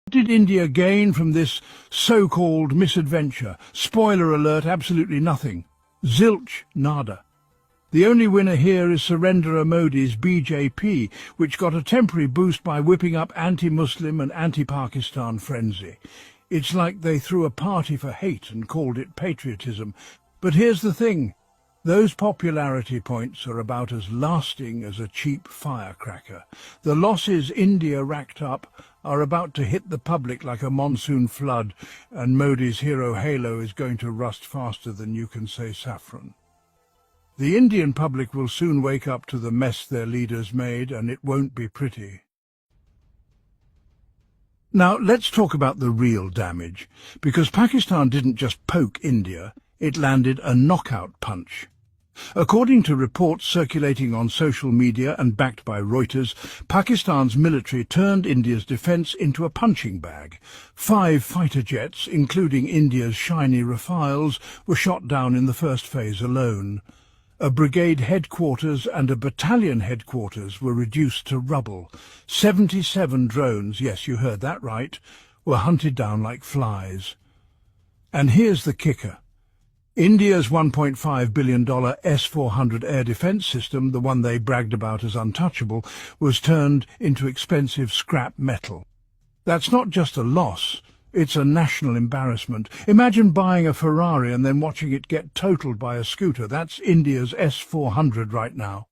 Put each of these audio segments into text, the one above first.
Did India gain from this so-called misadventure? Spoiler alert, absolutely nothing. Zilch, nada. The only winner here is Surendra Modi's BJP, which got a temporary boost by whipping up anti-Muslim and anti-Pakistan frenzy. It's like they threw a party for hate and called it patriotism. But here's the thing. Those popularity points are about as lasting as a cheap firecracker. The losses India racked up are about to hit the public like a monsoon flood, and Modi's hero halo is going to rust faster than you can say saffron. The Indian public will soon wake up to the mess their leaders made, and it won't be pretty. Now, let's talk about the real damage, because Pakistan didn't just poke India, it landed a knockout punch. According to reports circulating on social media and backed by Reuters, Pakistan's military turned India's defence into a punching bag. 5 fighter jets, including India's shiny Rafales, were shot down in the first phase alone. A brigade headquarters and a battalion headquarters were reduced to rubble. 77 drones, yes, you heard that right, were hunted down like flies. And here's the kicker. India's $1.5 billion S-400 air defence system, the one they bragged about as untouchable, was turned into expensive scrap metal. That's not just a loss, it's a national embarrassment. Imagine buying a Ferrari and then watching it get totaled by a scooter. That's India's S-400 right now.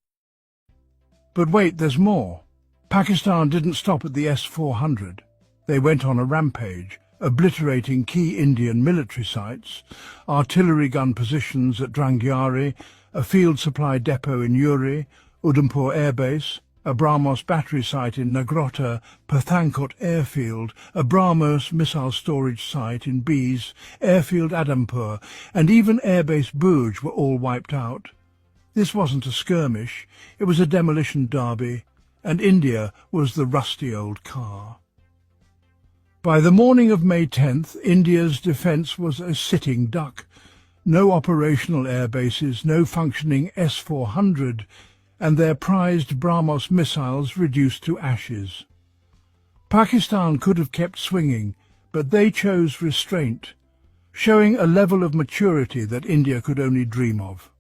But wait, there's more. Pakistan didn't stop at the S-400. They went on a rampage, obliterating key Indian military sites, artillery gun positions at Drangyari, a field supply depot in Uri, Udhampur Air Base, a BrahMos battery site in Nagrota, Pathankot Airfield, a BrahMos missile storage site in Bees, Airfield Adampur, and even Airbase Bhuj were all wiped out. This wasn't a skirmish, it was a demolition derby, and India was the rusty old car. By the morning of May 10th, India's defence was a sitting duck. No operational air bases, no functioning S-400, and their prized BrahMos missiles reduced to ashes. Pakistan could have kept swinging, but they chose restraint, showing a level of maturity that India could only dream of.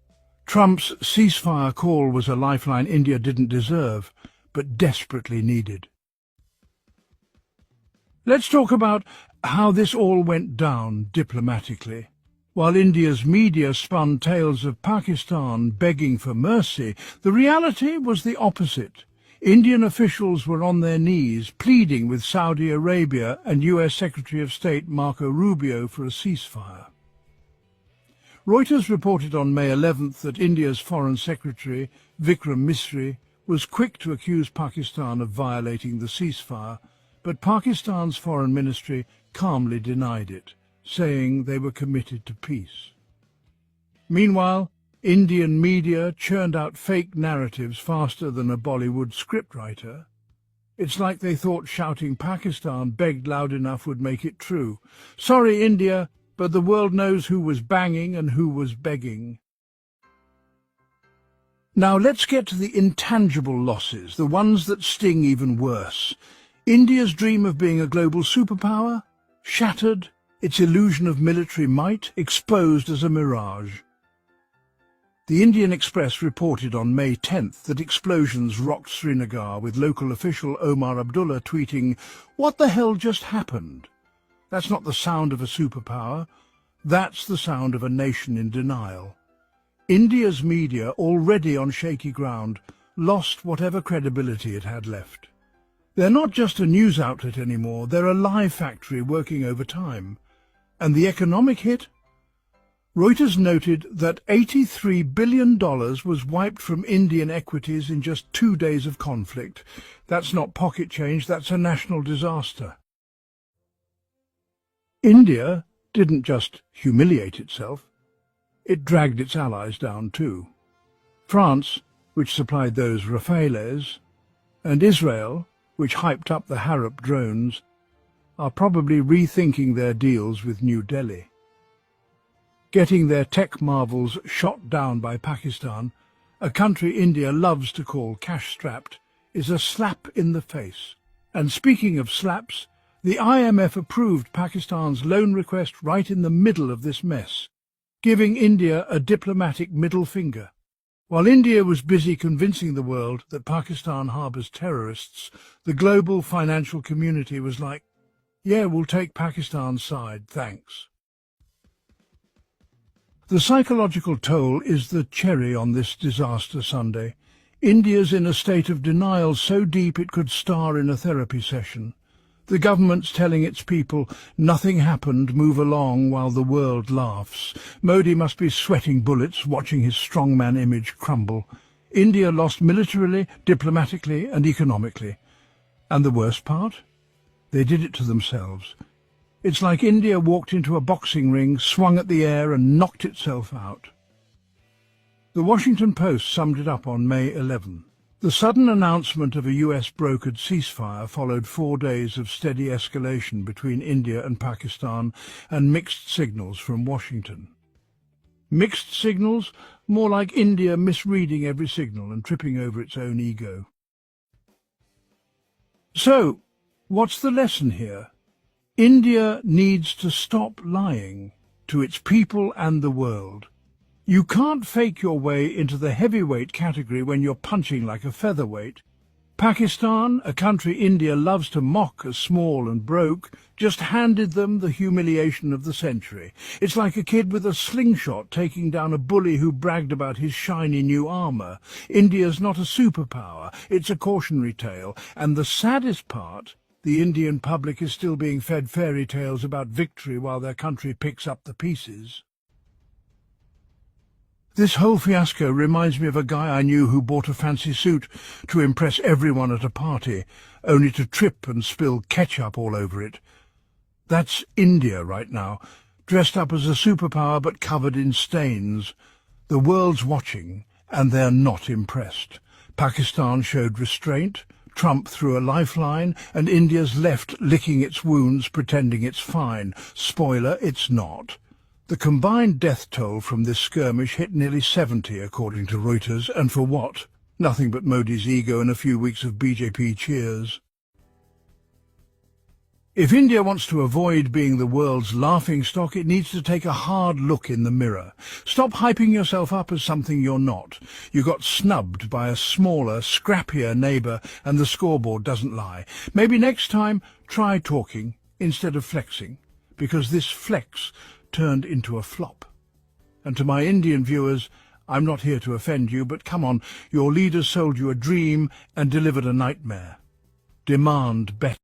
Trump's ceasefire call was a lifeline India didn't deserve, but desperately needed. Let's talk about how this all went down diplomatically. While India's media spun tales of Pakistan begging for mercy, the reality was the opposite. Indian officials were on their knees, pleading with Saudi Arabia and US Secretary of State Marco Rubio for a ceasefire. Reuters reported on May 11th that India's Foreign Secretary, Vikram Misri, was quick to accuse Pakistan of violating the ceasefire, but Pakistan's foreign ministry calmly denied it, saying they were committed to peace. Meanwhile, Indian media churned out fake narratives faster than a Bollywood scriptwriter. It's like they thought shouting Pakistan begged loud enough would make it true. Sorry, India, but the world knows who was banging and who was begging. Now let's get to the intangible losses, the ones that sting even worse. India's dream of being a global superpower? Shattered, its illusion of military might exposed as a mirage. The Indian Express reported on May 10th that explosions rocked Srinagar, with local official Omar Abdullah tweeting, "What the hell just happened?" That's not the sound of a superpower, that's the sound of a nation in denial. India's media, already on shaky ground, lost whatever credibility it had left. They're not just a news outlet anymore, they're a lie factory working overtime. And the economic hit? Reuters noted that $83 billion was wiped from Indian equities in just 2 days of conflict. That's not pocket change, that's a national disaster. India didn't just humiliate itself, it dragged its allies down too. France, which supplied those Rafales, and Israel, which hyped up the Harop drones, are probably rethinking their deals with New Delhi. Getting their tech marvels shot down by Pakistan, a country India loves to call cash-strapped, is a slap in the face. And speaking of slaps, The IMF approved Pakistan's loan request right in the middle of this mess, giving India a diplomatic middle finger. While India was busy convincing the world that Pakistan harbours terrorists, the global financial community was like, yeah, we'll take Pakistan's side, thanks. The psychological toll is the cherry on this disaster Sunday. India's in a state of denial so deep it could star in a therapy session. The government's telling its people, nothing happened, move along while the world laughs. Modi must be sweating bullets watching his strongman image crumble. India lost militarily, diplomatically and economically. And the worst part? They did it to themselves. It's like India walked into a boxing ring, swung at the air and knocked itself out. The Washington Post summed it up on May 11. The sudden announcement of a US-brokered ceasefire followed 4 days of steady escalation between India and Pakistan and mixed signals from Washington. Mixed signals? More like India misreading every signal and tripping over its own ego. So, what's the lesson here? India needs to stop lying to its people and the world. You can't fake your way into the heavyweight category when you're punching like a featherweight. Pakistan, a country India loves to mock as small and broke, just handed them the humiliation of the century. It's like a kid with a slingshot taking down a bully who bragged about his shiny new armour. India's not a superpower, it's a cautionary tale. And the saddest part, the Indian public is still being fed fairy tales about victory while their country picks up the pieces. This whole fiasco reminds me of a guy I knew who bought a fancy suit to impress everyone at a party, only to trip and spill ketchup all over it. That's India right now, dressed up as a superpower but covered in stains. The world's watching, and they're not impressed. Pakistan showed restraint, Trump threw a lifeline, and India's left licking its wounds, pretending it's fine. Spoiler, it's not. The combined death toll from this skirmish hit nearly 70, according to Reuters, and for what? Nothing but Modi's ego and a few weeks of BJP cheers. If India wants to avoid being the world's laughingstock, it needs to take a hard look in the mirror. Stop hyping yourself up as something you're not. You got snubbed by a smaller, scrappier neighbour, and the scoreboard doesn't lie. Maybe next time, try talking instead of flexing, because this flex turned into a flop. And to my Indian viewers, I'm not here to offend you, but come on, your leaders sold you a dream and delivered a nightmare. Demand better.